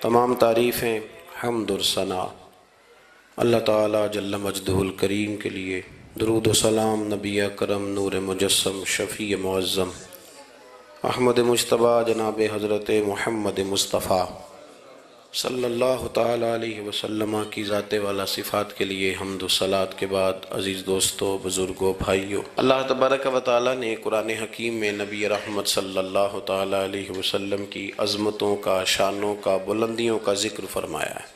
تمام تعریفیں، حمد اور ثنا اللہ تعالیٰ جل مجدہ الکریم کے لیے۔ درود و سلام نبی اکرم نور مجسم شفیع معظم احمد مجتبیٰ جناب حضرت محمد مصطفیٰ صلی اللہ تعالیٰ علیہ وسلم کی ذات والا صفات کے لیے حمد و صلات کے بعد، عزیز دوستو، بزرگوں، بھائیوں، اللہ تبارک و تعالیٰ نے قرآن حکیم میں نبی رحمت صلی اللہ تعالیٰ علیہ وسلم کی عظمتوں کا، شانوں کا، بلندیوں کا ذکر فرمایا ہے۔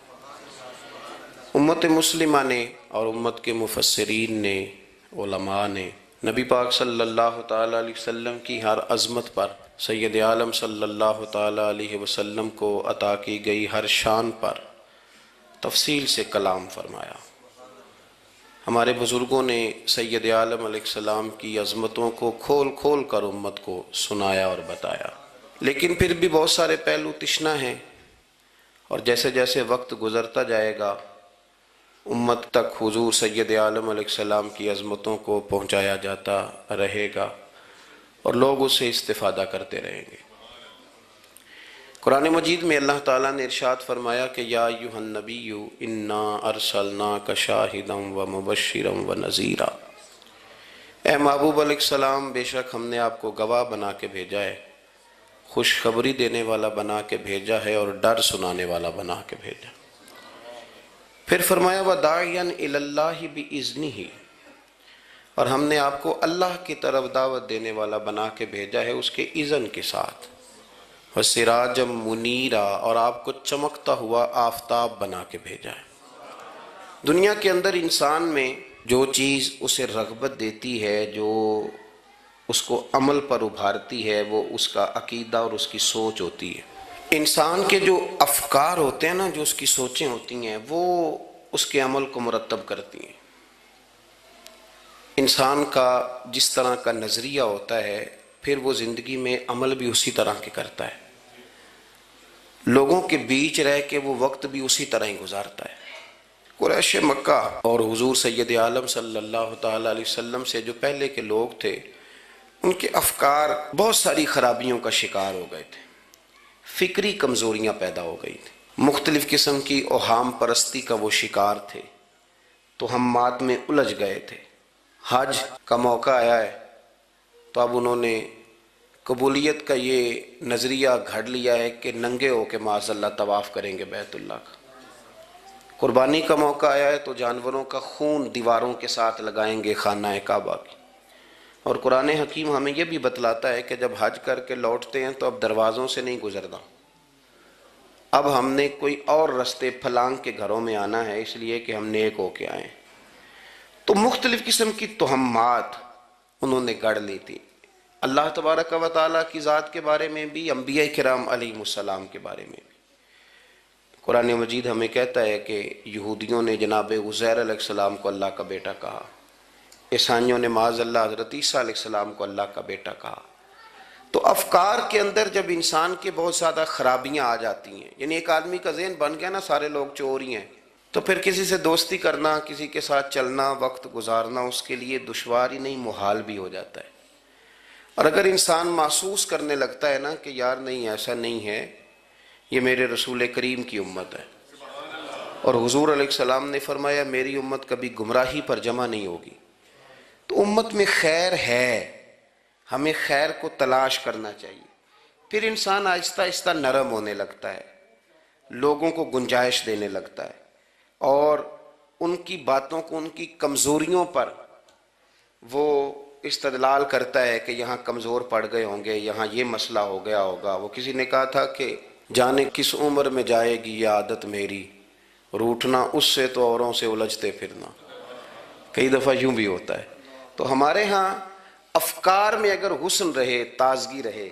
امت مسلمہ نے اور امت کے مفسرین نے، علماء نے نبی پاک صلی اللہ تعالیٰ علیہ وسلم کی ہر عظمت پر، سید عالم صلی اللہ تعالیٰ علیہ وسلم کو عطا کی گئی ہر شان پر تفصیل سے کلام فرمایا۔ ہمارے بزرگوں نے سید عالم علیہ السلام کی عظمتوں کو کھول کھول کر امت کو سنایا اور بتایا، لیکن پھر بھی بہت سارے پہلو تشنا ہیں، اور جیسے جیسے وقت گزرتا جائے گا امت تک حضور سید عالم علیہ السلام کی عظمتوں کو پہنچایا جاتا رہے گا اور لوگ اس سے استفادہ کرتے رہیں گے۔ قرآن مجید میں اللہ تعالیٰ نے ارشاد فرمایا کہ یا ایھا النبی انا ارسلناک شاہدا ومبشرا ونذیرا، اے محبوب علیہ السلام، بے شک ہم نے آپ کو گواہ بنا کے بھیجا ہے، خوشخبری دینے والا بنا کے بھیجا ہے اور ڈر سنانے والا بنا کے بھیجا۔ پھر فرمایا وَدَاعِيًا إِلَى اللَّهِ بِإِذْنِهِ، اور ہم نے آپ کو اللہ کی طرف دعوت دینے والا بنا کے بھیجا ہے اس کے اذن کے ساتھ، وَسِرَاجًا مُنِيرًا، اور آپ کو چمکتا ہوا آفتاب بنا کے بھیجا ہے۔ دنیا کے اندر انسان میں جو چیز اسے رغبت دیتی ہے، جو اس کو عمل پر ابھارتی ہے، وہ اس کا عقیدہ اور اس کی سوچ ہوتی ہے۔ انسان کے جو افکار ہوتے ہیں نا، جو اس کی سوچیں ہوتی ہیں، وہ اس کے عمل کو مرتب کرتی ہیں۔ انسان کا جس طرح کا نظریہ ہوتا ہے، پھر وہ زندگی میں عمل بھی اسی طرح کے کرتا ہے، لوگوں کے بیچ رہ کے وہ وقت بھی اسی طرح ہی گزارتا ہے۔ قریش مکہ اور حضور سید عالم صلی اللہ تعالیٰ علیہ وسلم سے جو پہلے کے لوگ تھے، ان کے افکار بہت ساری خرابیوں کا شکار ہو گئے تھے، فکری کمزوریاں پیدا ہو گئی تھیں، مختلف قسم کی اوہام پرستی کا وہ شکار تھے، توہمات میں الجھ گئے تھے۔ حج کا موقع آیا ہے تو اب انہوں نے قبولیت کا یہ نظریہ گھڑ لیا ہے کہ ننگے ہو کے معاذ اللہ طواف کریں گے بیت اللہ کا۔ قربانی کا موقع آیا ہے تو جانوروں کا خون دیواروں کے ساتھ لگائیں گے خانہ کعبہ کی۔ اور قرآن حکیم ہمیں یہ بھی بتلاتا ہے کہ جب حج کر کے لوٹتے ہیں تو اب دروازوں سے نہیں گزرنا، اب ہم نے کوئی اور رستے پھلانگ کے گھروں میں آنا ہے، اس لیے کہ ہم نیک ہو کے آئیں۔ تو مختلف قسم کی توہمات انہوں نے گڑھ لی تھی، اللہ تبارک و تعالیٰ کی ذات کے بارے میں بھی، انبیاء کرام علیہ السلام کے بارے میں بھی۔ قرآن مجید ہمیں کہتا ہے کہ یہودیوں نے جناب عزیر علیہ السلام کو اللہ کا بیٹا کہا، عیسائیوں نے معاذ اللہ حضرت عیسیٰ علیہ السلام کو اللہ کا بیٹا کہا۔ تو افکار کے اندر جب انسان کے بہت زیادہ خرابیاں آ جاتی ہیں، یعنی ایک آدمی کا ذہن بن گیا نا سارے لوگ چور ہی ہیں، تو پھر کسی سے دوستی کرنا، کسی کے ساتھ چلنا، وقت گزارنا اس کے لیے دشوار ہی نہیں محال بھی ہو جاتا ہے۔ اور اگر انسان محسوس کرنے لگتا ہے نا کہ یار نہیں، ایسا نہیں ہے، یہ میرے رسول کریم کی امت ہے، اور حضور علیہ السلام نے فرمایا میری امت کبھی گمراہی پر جمع نہیں ہوگی، تو امت میں خیر ہے، ہمیں خیر کو تلاش کرنا چاہیے۔ پھر انسان آہستہ آہستہ نرم ہونے لگتا ہے، لوگوں کو گنجائش دینے لگتا ہے، اور ان کی باتوں کو، ان کی کمزوریوں پر وہ استدلال کرتا ہے کہ یہاں کمزور پڑ گئے ہوں گے، یہاں یہ مسئلہ ہو گیا ہوگا۔ وہ کسی نے کہا تھا کہ جانے کس عمر میں جائے گی یہ عادت میری، روٹھنا اس سے تو اوروں سے الجھتے پھرنا۔ کئی دفعہ یوں بھی ہوتا ہے۔ تو ہمارے ہاں افکار میں اگر حسن رہے، تازگی رہے،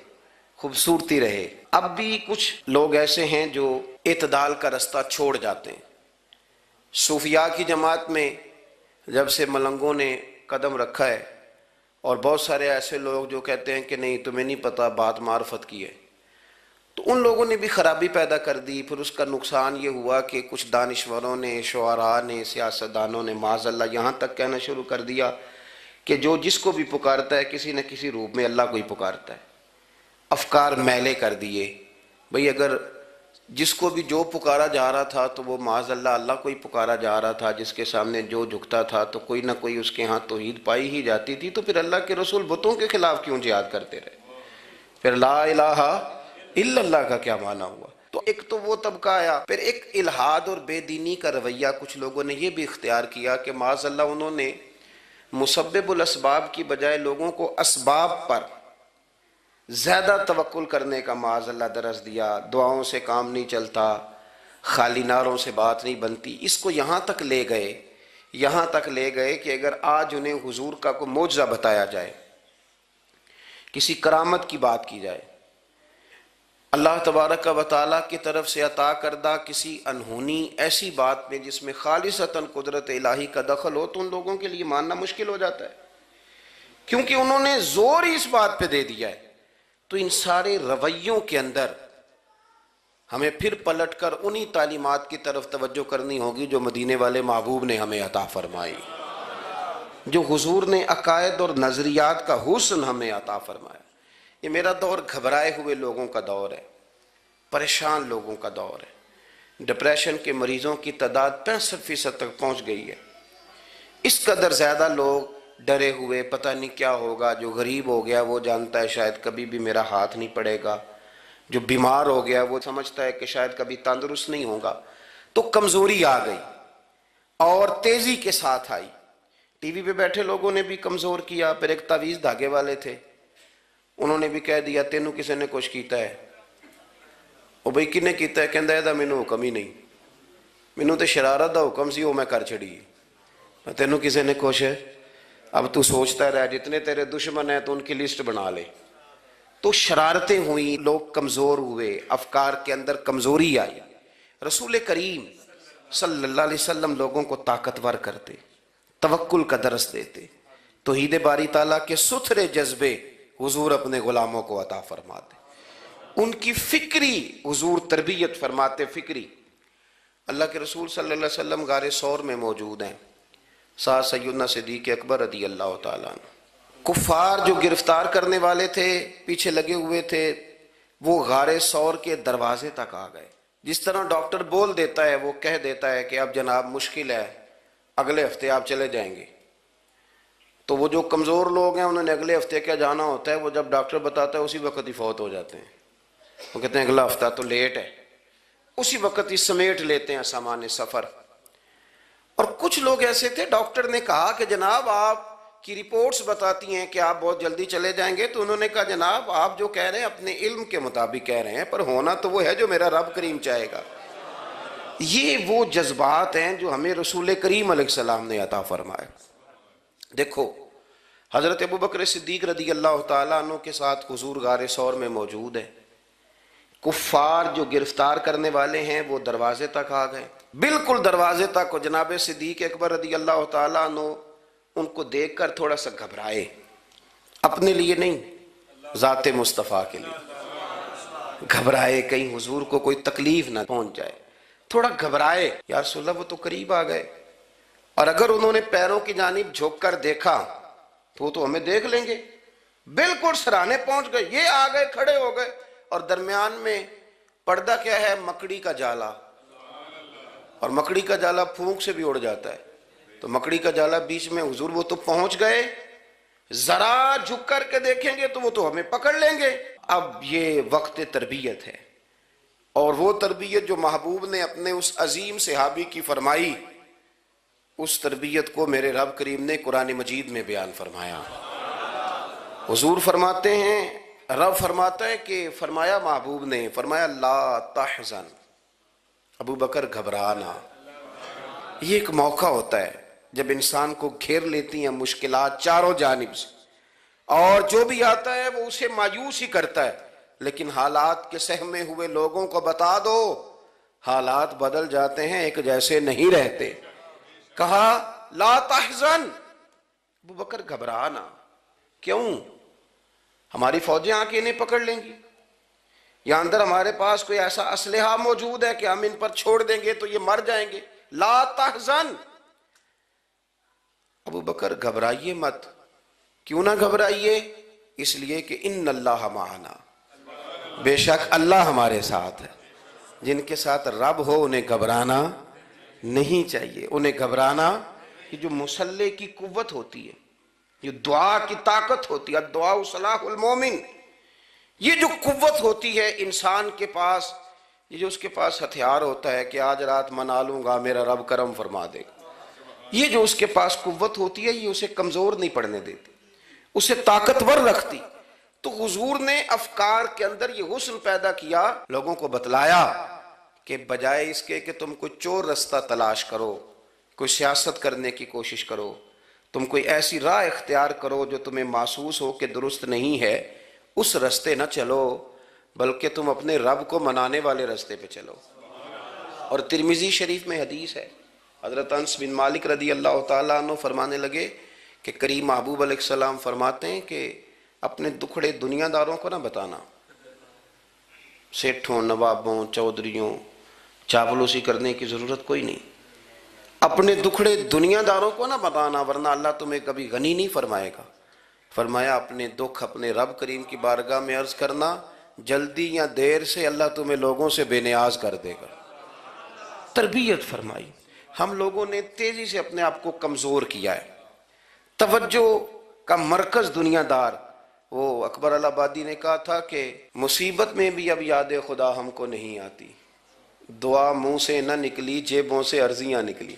خوبصورتی رہے، اب بھی کچھ لوگ ایسے ہیں جو اعتدال کا رستہ چھوڑ جاتے ہیں۔ صوفیاء کی جماعت میں جب سے ملنگوں نے قدم رکھا ہے، اور بہت سارے ایسے لوگ جو کہتے ہیں کہ نہیں تمہیں نہیں پتہ بات معرفت کی ہے، تو ان لوگوں نے بھی خرابی پیدا کر دی۔ پھر اس کا نقصان یہ ہوا کہ کچھ دانشوروں نے، شعراء نے، سیاستدانوں نے معاذ اللہ یہاں تک کہنا شروع کر دیا کہ جو جس کو بھی پکارتا ہے کسی نہ کسی روپ میں اللہ کو ہی پکارتا ہے۔ افکار میلے کر دیے۔ بھئی اگر جس کو بھی جو پکارا جا رہا تھا تو وہ معاذ اللہ اللہ کو ہی پکارا جا رہا تھا، جس کے سامنے جو جھکتا تھا تو کوئی نہ کوئی اس کے ہاں توحید پائی ہی جاتی تھی، تو پھر اللہ کے رسول بتوں کے خلاف کیوں جہاد کرتے رہے؟ پھر لا الہ الا اللہ کا کیا معنی ہوا؟ تو ایک تو وہ طبقہ آیا، پھر ایک الحاد اور بے دینی کا رویہ کچھ لوگوں نے یہ بھی اختیار کیا کہ معاذ اللہ انہوں نے مسبب الاسباب کی بجائے لوگوں کو اسباب پر زیادہ توکل کرنے کا معاذ اللہ درس دیا۔ دعاؤں سے کام نہیں چلتا، خالی نعروں سے بات نہیں بنتی۔ اس کو یہاں تک لے گئے کہ اگر آج انہیں حضور کا کوئی معجزہ بتایا جائے، کسی کرامت کی بات کی جائے، اللہ تبارک و تعالیٰ کی طرف سے عطا کردہ کسی انہونی ایسی بات میں جس میں خالصتاً قدرت الہی کا دخل ہو، تو ان لوگوں کے لیے ماننا مشکل ہو جاتا ہے، کیونکہ انہوں نے زور ہی اس بات پہ دے دیا ہے۔ تو ان سارے رویوں کے اندر ہمیں پھر پلٹ کر انہی تعلیمات کی طرف توجہ کرنی ہوگی جو مدینے والے محبوب نے ہمیں عطا فرمائی، جو حضور نے عقائد اور نظریات کا حسن ہمیں عطا فرمایا۔ یہ میرا دور گھبرائے ہوئے لوگوں کا دور ہے، پریشان لوگوں کا دور ہے۔ ڈپریشن کے مریضوں کی تعداد 65% تک پہنچ گئی ہے۔ اس قدر زیادہ لوگ ڈرے ہوئے، پتہ نہیں کیا ہوگا۔ جو غریب ہو گیا وہ جانتا ہے شاید کبھی بھی میرا ہاتھ نہیں پڑے گا، جو بیمار ہو گیا وہ سمجھتا ہے کہ شاید کبھی تندرست نہیں ہوگا۔ تو کمزوری آ گئی اور تیزی کے ساتھ آئی۔ ٹی وی پہ بیٹھے لوگوں نے بھی کمزور کیا۔ پھر ایک تعویذ دھاگے والے تھے، انہوں نے بھی کہہ دیا تینوں کسی نے کچھ کیتا ہے۔ او بھئی کنے کیتا ہے؟ کہندا ہے مینوں حکم ہی نہیں، مینوں تے شرارت دا حکم سی، وہ میں کر چھڑی، تینوں کسی نے کچھ ہے۔ اب تو سوچتا رہ، جتنے تیرے دشمن ہیں تو ان کی لسٹ بنا لے۔ تو شرارتیں ہوئیں، لوگ کمزور ہوئے، افکار کے اندر کمزوری آئی۔ رسول کریم صلی اللہ علیہ وسلم لوگوں کو طاقتور کرتے، توکل کا درس دیتے، توحید باری تعالیٰ کے ستھرے جذبے حضور اپنے غلاموں کو عطا فرماتے، ان کی فکری حضور تربیت فرماتے، فکری۔ اللہ کے رسول صلی اللہ علیہ وسلم غار ثور میں موجود ہیں، ساتھ سیدنا صدیق اکبر رضی اللہ تعالیٰ عنہ۔ کفار جو گرفتار کرنے والے تھے، پیچھے لگے ہوئے تھے، وہ غار ثور کے دروازے تک آ گئے۔ جس طرح ڈاکٹر بول دیتا ہے، وہ کہہ دیتا ہے کہ اب جناب مشکل ہے، اگلے ہفتے آپ چلے جائیں گے، تو وہ جو کمزور لوگ ہیں انہوں نے اگلے ہفتے کیا جانا ہوتا ہے، وہ جب ڈاکٹر بتاتا ہے اسی وقت ہی فوت ہو جاتے ہیں۔ وہ کہتے ہیں اگلا ہفتہ تو لیٹ ہے، اسی وقت ہی سمیٹ لیتے ہیں سامان سفر۔ اور کچھ لوگ ایسے تھے، ڈاکٹر نے کہا کہ جناب آپ کی رپورٹس بتاتی ہیں کہ آپ بہت جلدی چلے جائیں گے، تو انہوں نے کہا جناب آپ جو کہہ رہے ہیں اپنے علم کے مطابق کہہ رہے ہیں، پر ہونا تو وہ ہے جو میرا رب کریم چاہے گا۔ یہ وہ جذبات ہیں جو ہمیں رسول کریم علیہ السلام نے عطا فرمائے۔ دیکھو حضرت ابوبکر صدیق رضی اللہ تعالیٰ عنہ کے ساتھ حضور غار ثور میں موجود ہے۔ کفار جو گرفتار کرنے والے ہیں وہ دروازے تک آ گئے، بالکل دروازے تک، اور جناب صدیق اکبر رضی اللہ تعالیٰ عنہ ان کو دیکھ کر تھوڑا سا گھبرائے، اپنے لیے نہیں، ذات مصطفیٰ کے لیے گھبرائے، کہیں حضور کو کوئی تکلیف نہ پہنچ جائے، تھوڑا گھبرائے۔ یا رسول اللہ وہ تو قریب آ گئے، اور اگر انہوں نے پیروں کی جانب جھک کر دیکھا تو وہ تو ہمیں دیکھ لیں گے۔ بالکل سرانے پہنچ گئے، یہ آ گئے، کھڑے ہو گئے، اور درمیان میں پردہ کیا ہے؟ مکڑی کا جالا، اور مکڑی کا جالا پھونک سے بھی اڑ جاتا ہے، تو مکڑی کا جالا بیچ میں، حضور وہ تو پہنچ گئے، ذرا جھک کر کے دیکھیں گے تو وہ تو ہمیں پکڑ لیں گے۔ اب یہ وقت تربیت ہے، اور وہ تربیت جو محبوب نے اپنے اس عظیم صحابی کی فرمائی، اس تربیت کو میرے رب کریم نے قرآن مجید میں بیان فرمایا۔ حضور فرماتے ہیں، رب فرماتا ہے کہ فرمایا محبوب نے، فرمایا لا تحزن، ابو بکر گھبرانا۔ یہ ایک موقع ہوتا ہے جب انسان کو گھیر لیتی ہیں مشکلات چاروں جانب سے، اور جو بھی آتا ہے وہ اسے مایوس ہی کرتا ہے، لیکن حالات کے سہمے ہوئے لوگوں کو بتا دو حالات بدل جاتے ہیں، ایک جیسے نہیں رہتے۔ کہا لا تحزن، ابو بکر گھبرانا، کیوں؟ ہماری فوجیں آ کے انہیں پکڑ لیں گی، یا اندر ہمارے پاس کوئی ایسا اسلحہ موجود ہے کہ ہم ان پر چھوڑ دیں گے تو یہ مر جائیں گے۔ لا تحزن، ابو بکر گھبرائیے مت۔ کیوں نہ گھبرائیے؟ اس لیے کہ ان اللہ معنا، بے شک اللہ ہمارے ساتھ ہے۔ جن کے ساتھ رب ہو انہیں گھبرانا نہیں چاہیے. انہیں گھبرانا کہ جو مسلح کی قوت ہوتی ہے، یہ دعا کی طاقت ہوتی ہے، دعا صلاح المومن، یہ جو قوت ہوتی ہے انسان کے پاس، یہ جو اس کے پاس ہتھیار ہوتا ہے کہ آج رات منا لوں گا میرا رب کرم فرما دے گا، یہ جو اس کے پاس قوت ہوتی ہے یہ اسے کمزور نہیں پڑنے دیتی، اسے طاقتور رکھتی. تو حضور نے افکار کے اندر یہ حسن پیدا کیا، لوگوں کو بتلایا کہ بجائے اس کے کہ تم کوئی چور رستہ تلاش کرو، کوئی سیاست کرنے کی کوشش کرو، تم کوئی ایسی راہ اختیار کرو جو تمہیں محسوس ہو کہ درست نہیں ہے، اس رستے نہ چلو، بلکہ تم اپنے رب کو منانے والے رستے پہ چلو. اور ترمذی شریف میں حدیث ہے، حضرت انس بن مالک رضی اللہ تعالیٰ عنہ فرمانے لگے کہ کریم محبوب علیہ السلام فرماتے ہیں کہ اپنے دکھڑے دنیا داروں کو نہ بتانا، سیٹھوں، نوابوں، چودھریوں، چاپلوسی کرنے کی ضرورت کوئی نہیں. اپنے دکھڑے دنیا داروں کو نہ بتانا ورنہ اللہ تمہیں کبھی غنی نہیں فرمائے گا. فرمایا اپنے دکھ اپنے رب کریم کی بارگاہ میں عرض کرنا، جلدی یا دیر سے اللہ تمہیں لوگوں سے بے نیاز کر دے گا. تربیت فرمائی. ہم لوگوں نے تیزی سے اپنے آپ کو کمزور کیا ہے، توجہ کا مرکز دنیا دار. وہ اکبر الہآبادی نے کہا تھا کہ مصیبت میں بھی اب یاد خدا ہم کو نہیں آتی، دعا منہ سے نہ نکلی جیبوں سے عرضیاں نکلی.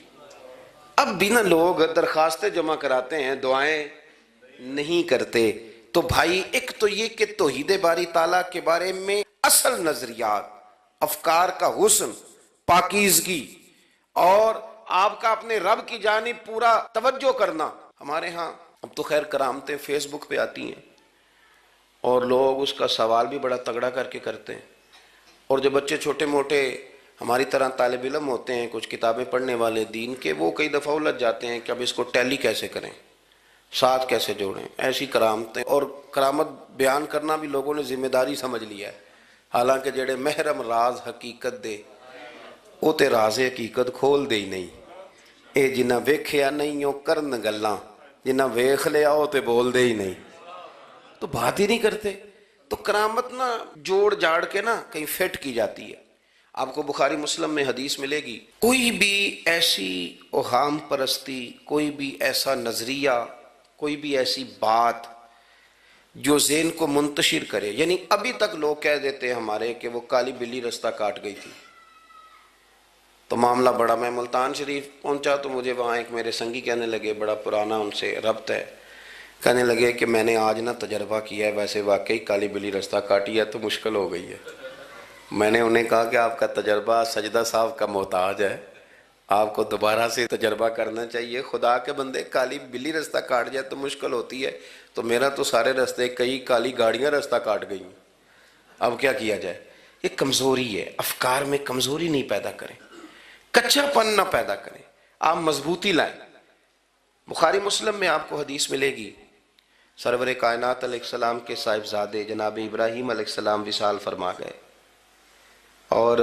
اب بھی نہ لوگ درخواستیں جمع کراتے ہیں، دعائیں نہیں کرتے. تو بھائی ایک تو یہ کہ توحید باری تعالیٰ کے بارے میں اصل نظریات، افکار کا حسن، پاکیزگی، اور آپ کا اپنے رب کی جانب پورا توجہ کرنا. ہمارے ہاں اب تو خیر کرامتیں فیس بک پہ آتی ہیں اور لوگ اس کا سوال بھی بڑا تگڑا کر کے کرتے ہیں. اور جو بچے چھوٹے موٹے ہماری طرح طالب علم ہوتے ہیں، کچھ کتابیں پڑھنے والے دین کے، وہ کئی دفعہ الجھ جاتے ہیں کہ اب اس کو ٹیلی کیسے کریں، ساتھ کیسے جوڑیں. ایسی کرامتیں اور کرامت بیان کرنا بھی لوگوں نے ذمہ داری سمجھ لیا ہے. حالانکہ جڑے محرم راز حقیقت دے وہ تے راز حقیقت کھول دے ہی نہیں. اے جنہ ویکھیا نہیں او کرن گلاں، جنہ ویکھ لیا وہ تے بول دے ہی نہیں، تو بات ہی نہیں کرتے. تو کرامت نا جوڑ جاڑ کے نا کہیں فٹ کی جاتی ہے. آپ کو بخاری مسلم میں حدیث ملے گی، کوئی بھی ایسی اوہام پرستی، کوئی بھی ایسا نظریہ، کوئی بھی ایسی بات جو ذہن کو منتشر کرے. یعنی ابھی تک لوگ کہہ دیتے ہیں ہمارے کہ وہ کالی بلی رستہ کاٹ گئی تھی. تو معاملہ بڑا، میں ملتان شریف پہنچا تو مجھے وہاں ایک میرے سنگی کہنے لگے، بڑا پرانا ان سے ربط ہے، کہنے لگے کہ میں نے آج نہ تجربہ کیا ہے، ویسے واقعی کالی بلی رستہ کاٹی ہے تو مشکل ہو گئی ہے. میں نے انہیں کہا کہ آپ کا تجربہ سجدہ صاحب کا محتاج ہے، آپ کو دوبارہ سے تجربہ کرنا چاہیے. خدا کے بندے کالی بلی رستہ کاٹ جائے تو مشکل ہوتی ہے، تو میرا تو سارے رستے، کئی کالی گاڑیاں رستہ کاٹ گئی، اب کیا کیا جائے. یہ کمزوری ہے. افکار میں کمزوری نہیں پیدا کریں، کچا پن نہ پیدا کریں، آپ مضبوطی لائیں. بخاری مسلم میں آپ کو حدیث ملے گی، سرور کائنات علیہ السلام کے صاحبزادے جناب ابراہیم علیہ السلام وصال فرما گئے، اور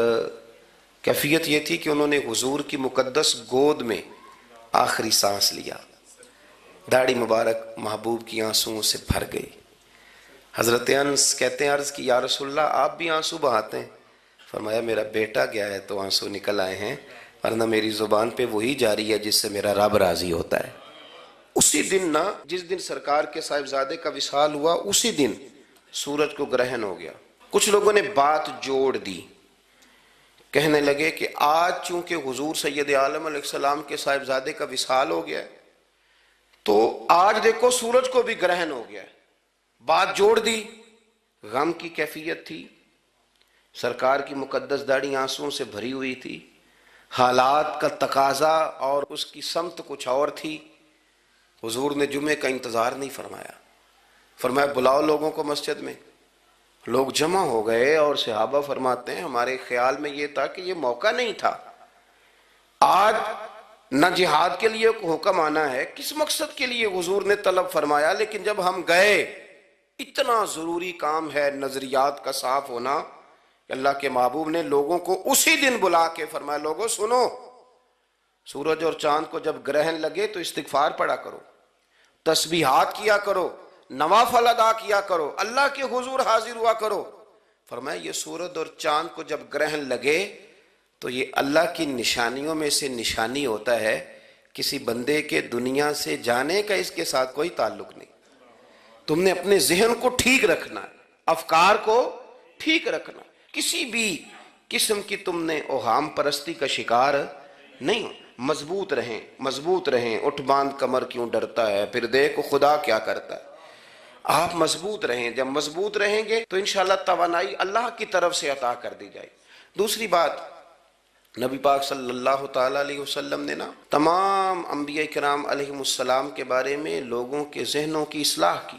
کیفیت یہ تھی کہ انہوں نے حضور کی مقدس گود میں آخری سانس لیا. داڑھی مبارک محبوب کی آنسوؤں سے بھر گئی. حضرت انس کہتے ہیں عرض کی یا رسول اللہ آپ بھی آنسو بہاتے ہیں؟ فرمایا میرا بیٹا گیا ہے تو آنسو نکل آئے ہیں، ورنہ میری زبان پہ وہی جاری ہے جس سے میرا رب راضی ہوتا ہے. اسی دن نا، جس دن سرکار کے صاحبزادے کا وصال ہوا، اسی دن سورج کو گرہن ہو گیا. کچھ لوگوں نے بات جوڑ دی، کہنے لگے کہ آج چونکہ حضور سید عالم علیہ السلام کے صاحبزادے کا وصال ہو گیا تو آج دیکھو سورج کو بھی گرہن ہو گیا. بات جوڑ دی. غم کی کیفیت تھی، سرکار کی مقدس داڑھی آنسوؤں سے بھری ہوئی تھی، حالات کا تقاضا اور اس کی سمت کچھ اور تھی. حضور نے جمعے کا انتظار نہیں فرمایا، فرمایا بلاؤ لوگوں کو مسجد میں. لوگ جمع ہو گئے اور صحابہ فرماتے ہیں ہمارے خیال میں یہ تھا کہ یہ موقع نہیں تھا. آج نہ جہاد کے لیے حکم آنا ہے، کس مقصد کے لیے حضور نے طلب فرمایا، لیکن جب ہم گئے اتنا ضروری کام ہے نظریات کا صاف ہونا کہ اللہ کے محبوب نے لوگوں کو اسی دن بلا کے فرمایا لوگوں سنو، سورج اور چاند کو جب گرہن لگے تو استغفار پڑھا کرو، تسبیحات کیا کرو، نوافل ادا کیا کرو، اللہ کے حضور حاضر ہوا کرو. فرمایا یہ سورج اور چاند کو جب گرہن لگے تو یہ اللہ کی نشانیوں میں سے نشانی ہوتا ہے، کسی بندے کے دنیا سے جانے کا اس کے ساتھ کوئی تعلق نہیں۔ تم نے اپنے ذہن کو ٹھیک رکھنا ہے، افکار کو ٹھیک رکھنا، کسی بھی قسم کی تم نے اوہام پرستی کا شکار نہیں ہو۔ مضبوط رہیں، مضبوط رہیں، اٹھ باندھ کمر کیوں ڈرتا ہے، پھر دیکھو خدا کیا کرتا ہے۔ آپ مضبوط رہیں، جب مضبوط رہیں گے تو انشاءاللہ توانائی اللہ کی طرف سے عطا کر دی جائے۔ دوسری بات، نبی پاک صلی اللہ تعالیٰ علیہ وسلم نے نا تمام انبیاء کرام علیہم السلام کے بارے میں لوگوں کے ذہنوں کی اصلاح کی۔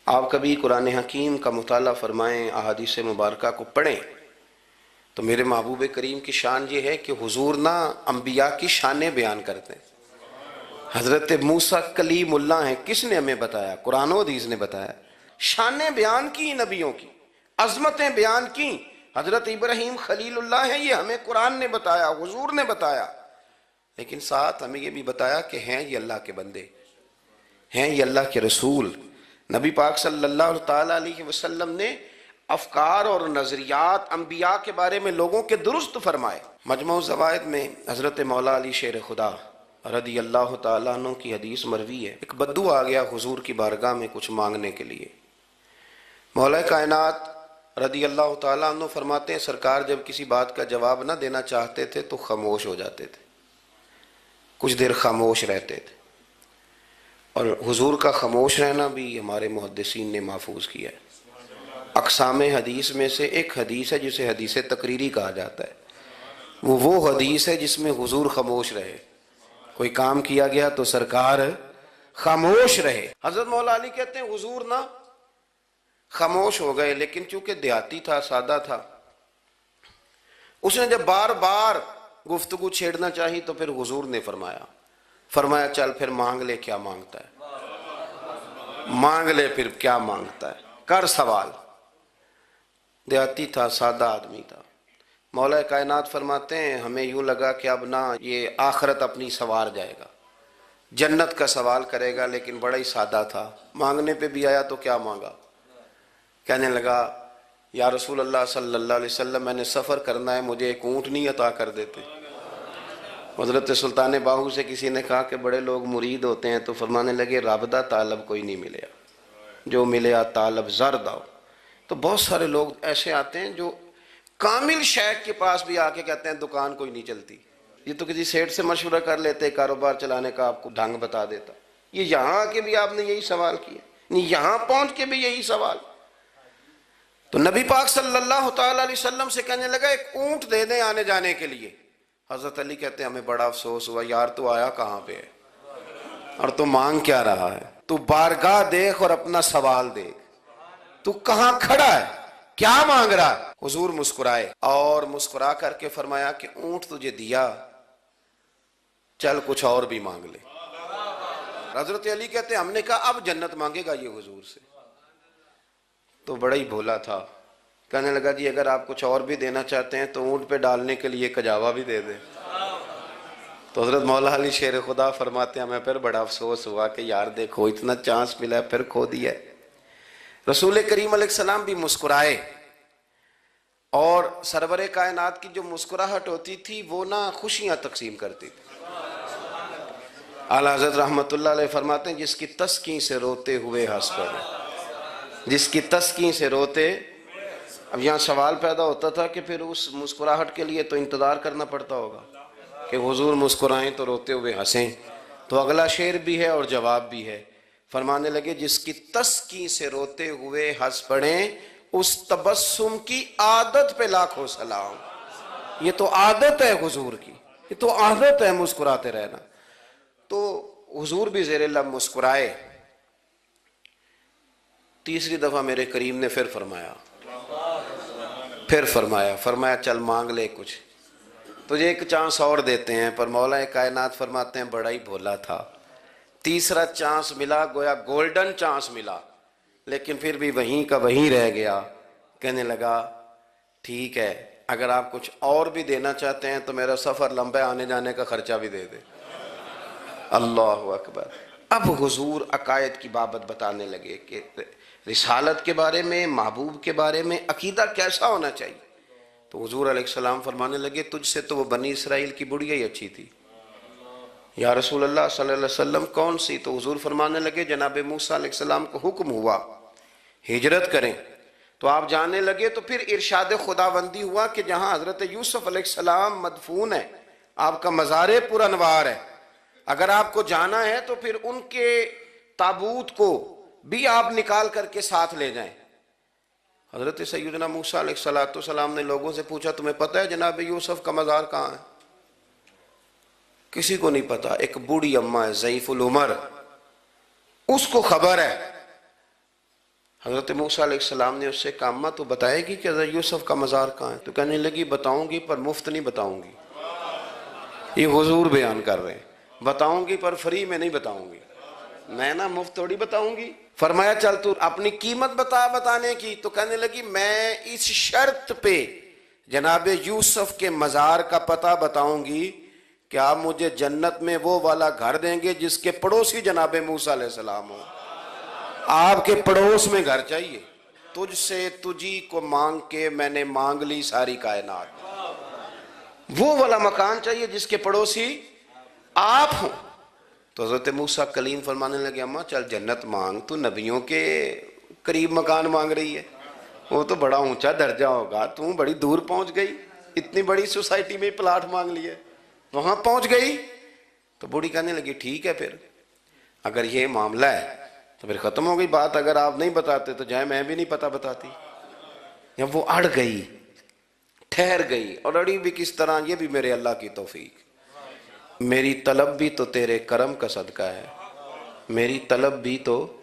آپ کبھی قرآن حکیم کا مطالعہ فرمائیں، احادیث مبارکہ کو پڑھیں تو میرے محبوب کریم کی شان یہ ہے کہ حضور نا انبیاء کی شانیں بیان کرتے ہیں۔ حضرت موسیٰ کلیم اللہ ہیں، کس نے ہمیں بتایا؟ قرآن و حدیث نے بتایا۔ شانیں بیان کی نبیوں کی، عظمتیں بیان کی۔ حضرت ابراہیم خلیل اللہ ہیں، یہ ہمیں قرآن نے بتایا، حضور نے بتایا، لیکن ساتھ ہمیں یہ بھی بتایا کہ ہیں یہ اللہ کے بندے، ہیں یہ اللہ کے رسول۔ نبی پاک صلی اللہ تعالیٰ علیہ وسلم نے افکار اور نظریات انبیاء کے بارے میں لوگوں کے درست فرمائے۔ مجموع الزوائد میں حضرت مولا علی شیر خدا رضی اللہ تعالیٰ عنہ کی حدیث مروی ہے، ایک بدو آ گیا حضور کی بارگاہ میں کچھ مانگنے کے لیے۔ مولا کائنات رضی اللہ تعالیٰ عنہ فرماتے ہیں سرکار جب کسی بات کا جواب نہ دینا چاہتے تھے تو خاموش ہو جاتے تھے، کچھ دیر خاموش رہتے تھے، اور حضور کا خاموش رہنا بھی ہمارے محدثین نے محفوظ کیا ہے۔ اقسام حدیث میں سے ایک حدیث ہے جسے حدیث تقریری کہا جاتا ہے، وہ حدیث ہے جس میں حضور خاموش رہے، کوئی کام کیا گیا تو سرکار خاموش رہے۔ حضرت مولا علی کہتے ہیں حضور نہ خاموش ہو گئے، لیکن چونکہ دیہاتی تھا، سادہ تھا، اس نے جب بار بار گفتگو چھیڑنا چاہی تو پھر حضور نے فرمایا چل پھر مانگ لے کیا مانگتا ہے، مانگ لے پھر کیا مانگتا ہے، کر سوال۔ دیہاتی تھا، سادہ آدمی تھا۔ مولا کائنات فرماتے ہیں ہمیں یوں لگا کہ اب نہ یہ آخرت اپنی سوار جائے گا، جنت کا سوال کرے گا، لیکن بڑا ہی سادہ تھا۔ مانگنے پہ بھی آیا تو کیا مانگا؟ کہنے لگا یا رسول اللہ صلی اللہ علیہ وسلم میں نے سفر کرنا ہے، مجھے ایک اونٹنی عطا کر دیتے۔ حضرت سلطان باہو سے کسی نے کہا کہ بڑے لوگ مرید ہوتے ہیں، تو فرمانے لگے رابطہ طالب کوئی نہیں ملیا، جو ملیا طالب زرد آؤ۔ تو بہت سارے لوگ ایسے آتے ہیں جو کامل شیخ کے پاس بھی آ کے کہتے ہیں دکان کوئی نہیں چلتی، یہ تو کسی سیٹ سے مشورہ کر لیتے، کاروبار چلانے کا آپ کو ڈھنگ بتا دیتا۔ یہ یہاں آ کے بھی آپ نے یہی سوال کیا، نہیں یہاں پہنچ کے بھی یہی سوال۔ تو نبی پاک صلی اللہ تعالیٰ علیہ وسلم سے کہنے لگا ایک اونٹ دے دیں آنے جانے کے لیے۔ حضرت علی کہتے ہیں ہمیں بڑا افسوس ہوا، یار تو آیا کہاں پہ ہے اور تو مانگ کیا رہا ہے؟ تو بارگاہ دیکھ اور اپنا سوال دیکھ، تو کہاں کھڑا ہے، کیا مانگ رہا ہے؟ حضور مسکرائے اور مسکرا کر کے فرمایا کہ اونٹ تجھے دیا، چل کچھ اور بھی مانگ لے۔ حضرت علی کہتے ہیں ہم نے کہا اب جنت مانگے گا یہ حضور سے؟ تو بڑا ہی بھولا تھا، کہنے لگا جی اگر آپ کچھ اور بھی دینا چاہتے ہیں تو اونٹ پہ ڈالنے کے لیے کجاوا بھی دے دیں۔ تو حضرت مولا علی شیر خدا فرماتے ہیں ہمیں پھر بڑا افسوس ہوا کہ یار دیکھو اتنا چانس ملا پھر کھو دیا۔ رسول کریم علیہ السلام بھی مسکرائے، اور سرور کائنات کی جو مسکراہٹ ہوتی تھی وہ نا خوشیاں تقسیم کرتی تھی۔ اعلیٰ حضرت رحمت اللہ علیہ فرماتے ہیں جس کی تسکین سے روتے ہوئے ہنس پڑے، جس کی تسکین سے روتے۔ اب یہاں سوال پیدا ہوتا تھا کہ پھر اس مسکراہٹ کے لیے تو انتظار کرنا پڑتا ہوگا کہ حضور مسکرائیں تو روتے ہوئے ہنسیں، تو اگلا شعر بھی ہے اور جواب بھی ہے۔ فرمانے لگے جس کی تسکین سے روتے ہوئے ہنس پڑیں اس تبسم کی عادت پہ لاکھوں سلام۔ یہ تو عادت ہے حضور کی، یہ تو عادت ہے مسکراتے رہنا۔ تو حضور بھی زیر لب مسکرائے۔ تیسری دفعہ میرے کریم نے پھر فرمایا چل مانگ لے کچھ، تجھے ایک چانس اور دیتے ہیں۔ پر مولا کائنات فرماتے ہیں بڑا ہی بھولا تھا، تیسرا چانس ملا، گویا گولڈن چانس ملا، لیکن پھر بھی وہیں کا وہیں رہ گیا۔ کہنے لگا ٹھیک ہے اگر آپ کچھ اور بھی دینا چاہتے ہیں تو میرا سفر لمبا آنے جانے کا خرچہ بھی دے دے۔ اللہ اکبر۔ اب حضور عقائد کی بابت بتانے لگے کہ رسالت کے بارے میں، محبوب کے بارے میں عقیدہ کیسا ہونا چاہیے؟ تو حضور علیہ السلام فرمانے لگے تجھ سے تو وہ بنی اسرائیل کی بڑھیا ہی اچھی تھی۔ یا رسول اللہ صلی اللہ علیہ وسلم کون سی؟ تو حضور فرمانے لگے جناب موسیٰ علیہ السلام کو حکم ہوا ہجرت کریں، تو آپ جانے لگے، تو پھر ارشاد خداوندی ہوا کہ جہاں حضرت یوسف علیہ السلام مدفون ہے، آپ کا مزار پر انوار ہے، اگر آپ کو جانا ہے تو پھر ان کے تابوت کو بھی آپ نکال کر کے ساتھ لے جائیں۔ حضرت سیدنا موسیٰ علیہ السلام نے لوگوں سے پوچھا تمہیں پتہ ہے جناب یوسف کا مزار کہاں ہے؟ کسی کو نہیں پتا۔ ایک بوڑھی اماں ہے ضعیف العمر، اس کو خبر ہے۔ حضرت موسیٰ علیہ السلام نے اس سے کہا اماں تو بتائے گی کہ حضرت یوسف کا مزار کہاں ہے؟ تو کہنے لگی بتاؤں گی پر مفت نہیں بتاؤں گی۔ یہ حضور بیان کر رہے ہیں، بتاؤں گی پر فری میں نہیں بتاؤں گی، میں نا مفت تھوڑی بتاؤں گی۔ فرمایا چل تو اپنی قیمت بتا بتانے کی، تو کہنے لگی میں اس شرط پہ جناب یوسف کے مزار کا پتہ بتاؤں گی کہ آپ مجھے جنت میں وہ والا گھر دیں گے جس کے پڑوسی جناب موسیٰ علیہ السلام ہوں۔ آپ کے پڑوس میں گھر چاہیے، تجھ سے تجھی کو مانگ کے میں نے مانگ لی ساری کائنات، وہ والا مکان چاہیے جس کے پڑوسی آپ ہوں۔ تو حضرت موسیٰ کلیم فرمانے لگے اماں چل جنت مانگ، تو نبیوں کے قریب مکان مانگ رہی ہے، وہ تو بڑا اونچا درجہ ہوگا، تو بڑی دور پہنچ گئی، اتنی بڑی سوسائٹی میں پلاٹ مانگ لیے، وہاں پہنچ گئی۔ تو بوڑھی کہنے لگی ٹھیک ہے پھر اگر یہ معاملہ ہے تو پھر ختم ہو گئی بات، اگر آپ نہیں بتاتے تو جائے میں بھی نہیں پتہ بتاتی۔ یا وہ اڑ گئی، ٹھہر گئی، اور اڑی بھی کس طرح؟ یہ بھی میرے اللہ کی توفیق، میری طلب بھی تو تیرے کرم کا صدقہ ہے، میری طلب بھی تو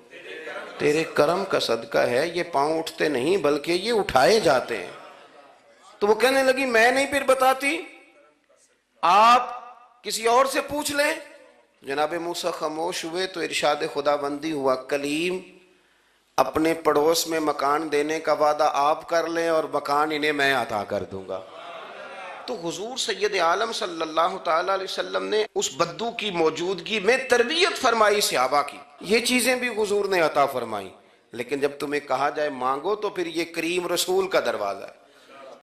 تیرے کرم کا صدقہ ہے، یہ پاؤں اٹھتے نہیں بلکہ یہ اٹھائے جاتے ہیں۔ تو وہ کہنے لگی میں نہیں پھر بتاتی، آپ کسی اور سے پوچھ لیں۔ جناب موسیٰ خاموش ہوئے تو ارشاد خداوندی ہوا کلیم اپنے پڑوس میں مکان دینے کا وعدہ آپ کر لیں اور مکان انہیں میں عطا کر دوں گا۔ تو حضور سید عالم صلی اللہ تعالی علیہ وسلم نے اس بدو کی موجودگی میں تربیت فرمائی صحابہ کی، یہ چیزیں بھی حضور نے عطا فرمائی۔ لیکن جب تمہیں کہا جائے مانگو تو پھر یہ کریم رسول کا دروازہ ہے۔